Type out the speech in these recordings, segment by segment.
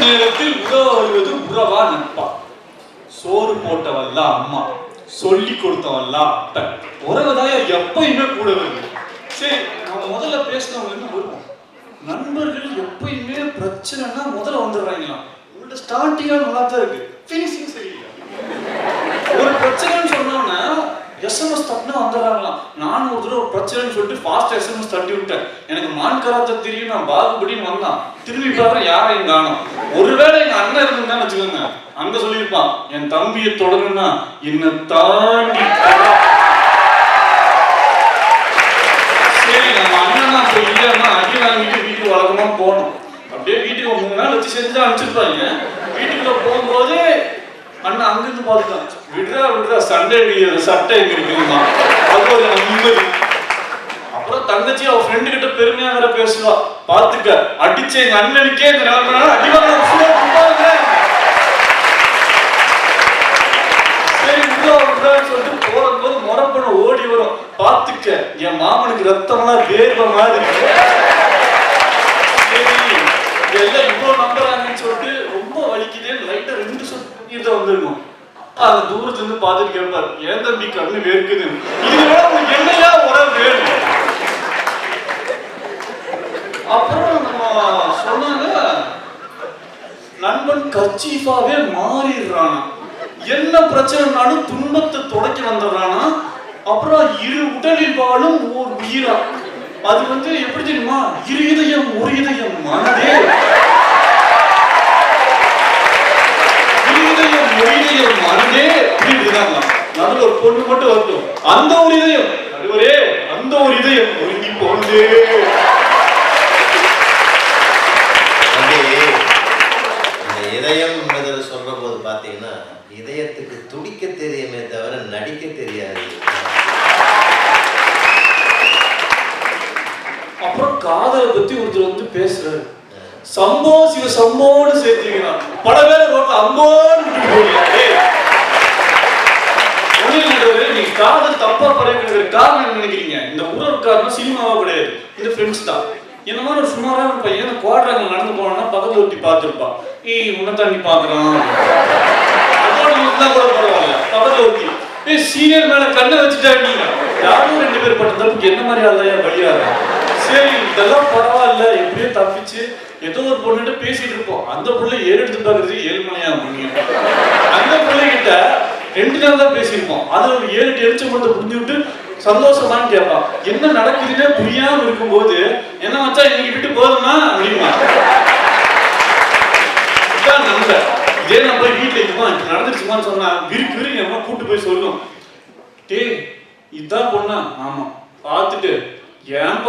நேரத்தில் உதவுவது உறவா நட்பா? சோறு போட்டவல்ல அம்மா, சொல்லி கொடுத்தவல்ல அப்பன், உறவுதாய எப்பயுமே கூட வருது. சரி, நம்ம முதல்ல பேசினவங்க என்ன வருவோம். நண்பர்கள் எப்பயுமே பிரச்சனைனா முதல்ல வந்துடுறாங்களா? உங்கள்ட்ட ஸ்டார்டிங்கா நல்லா தான் இருக்கு, ஃபினிஷிங் சரியில்லை. ஒரு பிரச்சனைன்னு சொன்னோன்னா எஸ்எம்எஸ் தட்டினா வந்துடுறாங்களாம். நானும் ஒரு தடவை ஒரு பிரச்சனைன்னு சொல்லிட்டு ஃபாஸ்ட் எஸ்எம்எஸ் தட்டி விட்டேன். எனக்கு மான் கராத்தை தெரியும், நான் பாகுபடின்னு வந்தான். திரும்பி பார்க்குறேன், யாரையும் காணும். ஒருவேளை எங்க அண்ணன் இருந்தான்னு வச்சுக்கோங்க, அங்க சொல்லியிருப்பான், என் தம்பியை தொடருன்னா என்னை தாண்டி. சரி, நம்ம அண்ணனா இப்போ இல்லைன்னா அடி வாங்கிட்டு வீட்டுக்கு வழக்கமா போனோம். அப்படியே வீட்டுக்கு 3 நாள் வச்சு செஞ்சு அனுப்பிச்சிருப்பாங்க. வீட்டுக்குள்ள போகும்போது அண்ணா அங்கிருந்து பார்த்துட்டான், விடுறா சண்டை சட்டை எங்க இருக்குமா. அது ஒரு நிம்மதி. அப்புறம் தங்கச்சி அவ ஃப்ரெண்டு கிட்ட பெருமையா வேற பேசுவா, பாத்துக்க அடிச்ச எங்க அண்ணனுக்கே இந்த நிலைமை அடிவாங்க. சரி விடுறான்னு சொல்லிட்டு போறது முறப்பண்ண ஓடி வரும், பாத்துக்க என் மாமனுக்கு ரத்தம்லாம் வேர்வ மாதிரி. சரி எல்லாம் இவ்வளவு நம்புறாங்கன்னு சொல்லிட்டு ரொம்ப வலிக்குதேன்னு லைட்டா 2 சொட்டு தான் வந்திருக்கும். அந்த தூரத்துல இருந்து பார்த்துட்டு கேட்பாரு, ஏன் தம்பி கண்ணு வேர்க்குது, இதுவே உங்களுக்கு என்னையா உறவு வேணும். அப்புறம் நம்ம சொன்னாங்க, நண்பன் கர்ச்சீஃபாவே மாறிடுறானா, என்ன பிரச்சனைனாலும் துன்பத்தை தொடக்கி வந்துடுறானா. அப்புறம் இரு உடலில் வாழும் ஓர் உயிரா. அது எப்படி தெரியுமா, இரு இதயம் ஒரு இதயம் மனதே, மனதே அப்படின்றாங்க. நடுவில் ஒரு பொண்ணு மட்டும் வரட்டும், அந்த ஒரு இதயம் நடுவரே, அந்த ஒரு இதயம் ஒருங்கி போனதே. இதயம் சொல்ற போது பாத்தீங்கன்னா, இதயத்துக்கு துடிக்க தெரியுமே தவிர நடிக்க தெரியாது. அப்புறம் காதலை பத்தி ஒருத்தர் பேசுறாரு, சம்போ சிவ சம்போன்னு சேர்த்துக்கிறான். பல பேர் ரோட்ல அம்போன்னு போடுறாரு. நீங்க காதல் தப்பா படைக்கிறது காரணம் என்ன நினைக்கிறீங்க? இந்த உறவு காரணம் சினிமாவா கிடையாது, இந்த ஃப்ரெண்ட்ஸ் தான். என்ன மாதிரி ஒரு சுமாரான பையன் குவாட்ராங்கல் நடந்து போனா பக்கத்துல ஒட்டி பார்த்துருப்பான், உன்னை தண்ணி பாக்குறான் கூட பரவாயில்ல, பக்கத்துல ஒட்டி சீனியர் மேல கண்ணை வச்சுட்டாங்க. யாரும் 2 பேர் பட்ட தப்புக்கு என்ன மாதிரி ஆள்லையா பலியாரு. சரி இதெல்லாம் பரவாயில்ல, எப்படியோ தப்பிச்சு ஏதோ ஒரு பொண்ணுகிட்ட பேசிட்டு இருப்போம். அந்த பிள்ளை எடுத்து பாக்குறது ஏழ்மலையா முடியும். அந்த பிள்ளைகிட்ட 2 நாள் தான் பேசியிருப்போம். அதுல ஒரு 7-8 எரிச்சம்பழத்தை புரிஞ்சு விட்டு சந்தோஷமான்னு கேட்பான். என்ன நடக்குதுன்னே புரியாம இருக்கும்போது, என்ன வச்சா இன்னைக்கு விட்டு போதுமா அப்படிமா. இதான் நம்ப. இதே நம்ம வீட்டுல இருக்குமா நடந்துருச்சுமான்னு சொன்னா விருக்கு நம்ம கூட்டு போய் சொல்லும், டேய் இதான் பொண்ணா, ஆமா பார்த்துட்டு என்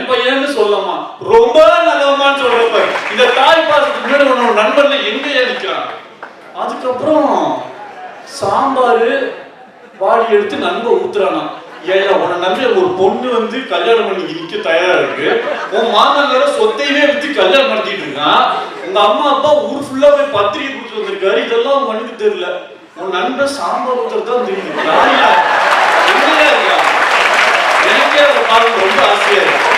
பையன்னு சொல்லமா, ரொம்ப நல்லவமான்னு சொல்றப்ப இந்த தாய் பாசத்துக்கு முன்னாடி உன்னோட நண்பர்ல எங்கேயா நிக்கிறான். அதுக்கப்புறம் சாம்பாரு வாடி எடுத்து நண்பர் ஊத்துறானா, ஏன் உன்னை நம்பி ஒரு பொண்ணு கல்யாணம் பண்ணி நிக்க தயாரா இருக்கு, உன் மாமன் வேற சொத்தையே வித்து கல்யாணம் நடத்திட்டு இருக்கான், உங்க அம்மா அப்பா ஊர் ஃபுல்லா போய் பத்திரிகை கொடுத்து வந்திருக்காரு, இதெல்லாம் உன் மனுக்கு தெரியல, உன் நண்பன் சாம்பார் ஊத்துறதுதான் தெரியுது. எங்கேயா இருக்கா? எனக்கே அதை பார்க்க ரொம்ப ஆசையா இருக்கு.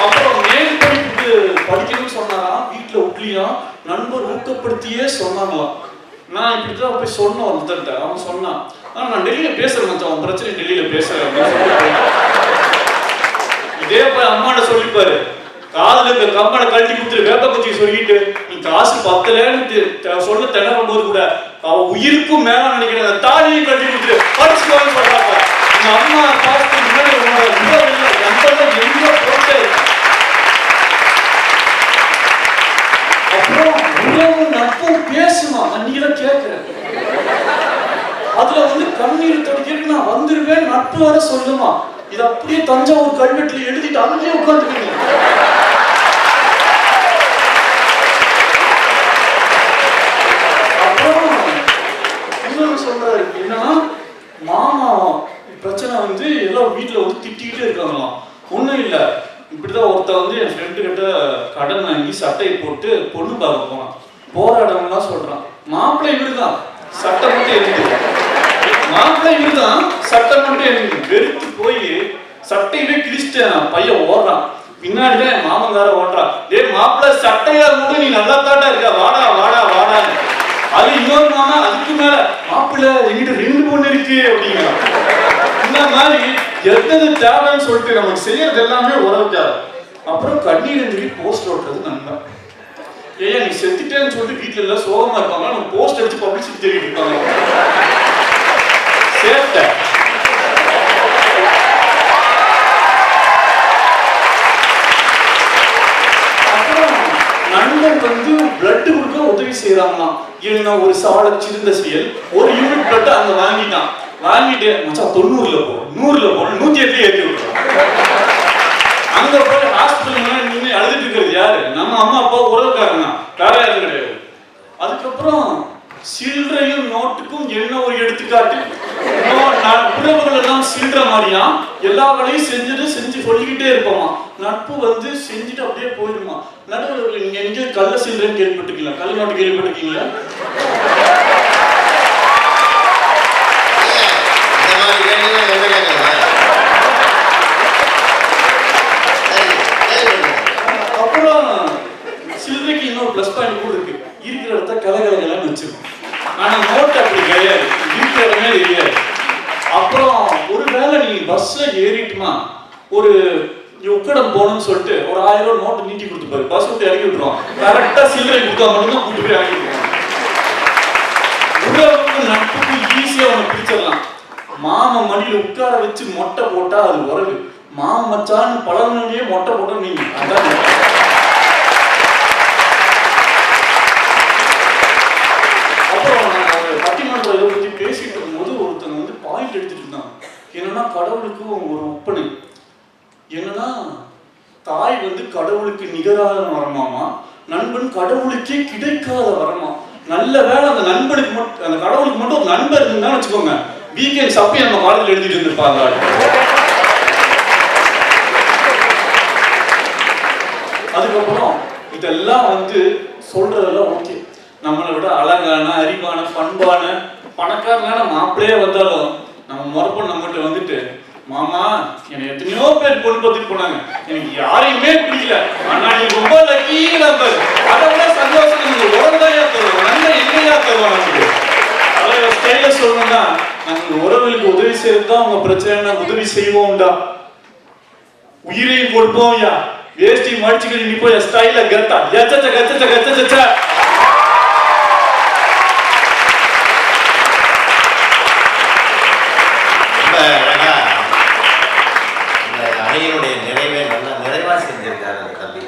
அப்புறம் மேல் படிப்புக்கு படிக்கணும்னு சொன்னாராம், வீட்டுல உட்லியா நண்பர் ஊக்கப்படுத்தியே சொன்னாங்களாம். நான் இப்படிதான் போய் சொன்னேன் ஒருத்தர்கிட்ட. அவன் சொன்னான், நான் டெல்லியில பேசுறேன் மச்சான், அவன் பிரச்சனை டெல்லியில பேசுறேன் அப்படின்னு சொல்லி. இதே போய் அம்மாட்ட சொல்லிப்பாரு, காதுல இந்த கம்பனை கழட்டி கொடுத்துரு, வேப்ப குச்சி சொல்லிட்டு நீ காசு பத்தலன்னு சொல்ல திணறும் போது கூட அவ உயிருக்கும் மேல நினைக்கிற தாலியை கழட்டி கொடுத்துரு படிச்சுக்கோன்னு சொல்றாங்க. எங்க அம்மா பார்த்து முன்னாடி எங்க போட்டே. அப்புறம் உறவு நட்பும் பேசுமா, நீங்க தான் கேட்கிறேன். அதுல கண்ணீர் தொடக்கிட்டு நான் வந்துருவேன் நட்பு வர சொல்லுமா. இது அப்படியே தஞ்சாவூர் கல்வெட்டுல எழுதிட்டு அங்கேயே உட்காந்துருக்கீங்க. அப்புறம் இன்னொன்னு சொல்றாரு, என்னன்னா மாமா பிரச்சனை எல்லாம் வீட்டுல திட்டிக்கிட்டே இருக்காங்களாம். ஒண்ணும் இல்ல, இப்படிதான் ஒருத்தன் என் ஃப்ரெண்டு கிட்ட கடன் வாங்கி சட்டையை போட்டு பொண்ணு பார்க்க போனான். போராடம்லாம் சொல்றான். மாப்பிள்ளை இவருதான், சட்டை மட்டும் எழுதி, மாப்பிள்ளை இவருதான், சட்டை மட்டும் எழுதி. வெறுத்து போய் சட்டையவே கிழிச்சிட்டேன். பையன் ஓடுறான். பின்னாடிதான் என் மாமங்கார ஓட்டுறான். டேய் மாப்பிள்ள சட்டையா கூட நீ நல்லா தாட்டா இருக்க, வாடா வாடா வாடா. அது இன்னொரு மாமா அதுக்கு மேல மாப்பிள்ள எங்கிட்ட 2 பொண்ணு இருக்கு அப்படிங்கிறான். இந்த மாதிரி எத்தனை தேவைன்னு சொல்லிட்டு நமக்கு செய்யறது எல்லாமே உறவுக்காக. அப்புறம் கண்ணீர் எழுதி போஸ்ட் ஓட்டுறது நண்பன். ஏன் நீ செத்துட்டேன்னு சொல்லிட்டு வீட்டுல எல்லாம் சோகமா இருப்பாங்க, நம்ம போஸ்ட் அடிச்சு பப்ளிசிட்டி தேடிட்டு இருப்பாங்க. சேஃப்ட நண்பர் வந்து பிளட் கொடுக்க உதவி செய்யறாங்களாம். என்ன ஒரு சாலை சிறந்த செயல், ஒரு யூனிட் பிளட் அங்க வாங்கிட்டான். வாங்கிட்டு மச்சான் 90ல போ, 100ல போ, 108 ஏற்றி விட்டுறான். அங்க போய் ஹாஸ்பிட்டல் நின்று அழுதுட்டு இருக்கிறது யாரு? நம்ம அம்மா அப்பா உறவுக்காரங்க, வேற யாரும் கிடையாது. அதுக்கப்புறம் சில்லறையும் நோட்டுக்கும் என்ன ஒரு எடுத்துக்காட்டு. உறவுகள் எல்லாம் சில்லற மாதிரியா எல்லா வேலையும் செஞ்சு சொல்லிக்கிட்டே இருப்போமா. நட்பு வந்து செஞ்சுட்டு அப்படியே போயிடுமா. நடுவில் நீங்க எங்க கள்ள சில்லறைன்னு கேள்விப்பட்டிருக்கீங்களா? கள்ள நோட்டு கேள்விப்பட்டிருக்கீங்களா? அப்புறம் சில்லறைக்கு இன்னொரு பிளஸ் பாயிண்ட் கூட இருக்கு. இருக்கிற இடத்த கலகலகலன்னு வச்சிருக்கோம். ஆனா நோட்டு அப்படி கிடையாது, இருக்கிற இடமே தெரியாது. அப்புறம் ஒருவேளை நீ பஸ்ல ஏறிட்டுமா ஒரு உக்கடம் போகணும்னு சொல்லிட்டு ஒரு 1000 ரூபாய் நோட்டு நீட்டி கொடுத்துப்பாரு, பஸ் விட்டு இறக்கி விட்டுருவான். கரெக்டா சில்லறை கொடுத்தா மட்டும்தான் கூட்டு போய் இறக்கி விட்டுருவான். உறவுக்கு நட்புக்கு ஈஸியா அவனை பிடிச்சிடலாம். மாம மடியில உட்கார வச்சு மொட்டை போட்டா அது உறவு. மாம மச்சான்னு பழகினே மொட்டை போட்டா நீங்க அதான். அப்புறம் நான் பட்டிமன்ற இதை பத்தி பேசிட்டு இருக்கும்போது ஒருத்தங்க வந்து பாயிண்ட் எடுத்துட்டு இருந்தாங்க. என்னன்னா கடவுளுக்கு ஒரு ஒப்பனை என்னன்னா, தாய் வந்து கடவுளுக்கு நிகரான வரமாமா, நண்பன் கடவுளுக்கே கிடைக்காத வரமா. நல்ல வேலை அந்த நண்பனுக்கு மட்டும், அந்த கடவுளுக்கு மட்டும் ஒரு நண்பர் இருந்தான்னு வச்சுக்கோங்க, வீக்கெண்ட்ஸ் அப்பயே நம்ம காலேஜ்ல எழுதிட்டு இருந்திருப்பாங்க. அதுக்கப்புறம் இதெல்லாம் வந்து சொல்றதெல்லாம் ஓகே, நம்மளை விட அழகான அறிவான பண்பான பணக்காரனான மாப்பிள்ளையே வந்தாலும் நம்ம முறப்பன் நம்மகிட்ட வந்துட்டு, மாமா என்னை எத்தனையோ பேர் பொண்ணு பார்த்துட்டு போனாங்க, எனக்கு யாரையுமே பிடிக்கல, ஆனா நீ ரொம்ப லக்கீன்னு நம்பர், அதை விட சந்தோஷம் நீங்க உறவுதாயா தருவோம், நன்மை என்னையா தருவோம். நமக்கு அதை ஸ்டைல சொல்லணும்னா, நாங்கள் உறவுகளுக்கு உதவி செய்யறதுதான் உங்க பிரச்சனை, உதவி செய்வோம்டா, உயிரையும் கொடுப்போம். யா வேஷ்டி மடிச்சுக்கிட்டு நீ போய் ஸ்டைல கத்தா கச்சச்ச கச்சச்ச கச்சச்ச. அணியினுடைய நிறைவே நல்லா நிறைவா செஞ்சிருக்காரு அந்த தம்பி.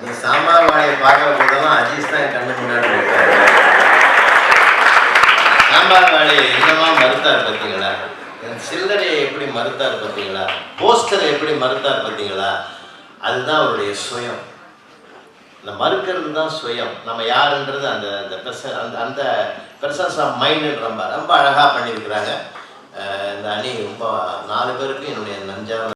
நீ சாம்பார் வாழையை பார்க்குற போதெல்லாம் அஜீஸ் தான் கண்ணு முன்னாடி இருக்காரு. சாம்பார் வாழையை என்னமா மறுத்தார் பார்த்தீங்களா, சில்லறையை எப்படி மறுத்தார் பார்த்தீங்களா, போஸ்டரை எப்படி மறுத்தார் பார்த்தீங்களா, அதுதான் அவருடைய சுயம். இந்த மறுக்கிறது தான் சுயம். நம்ம யாருன்றது அந்த அந்த பெர்சன்ஸ் ஆஃப் மைண்டு ரொம்ப ரொம்ப அழகாக பண்ணியிருக்கிறாங்க. இந்த அணி ரொம்ப 4 பேருக்கு என்னுடைய நஞ்சான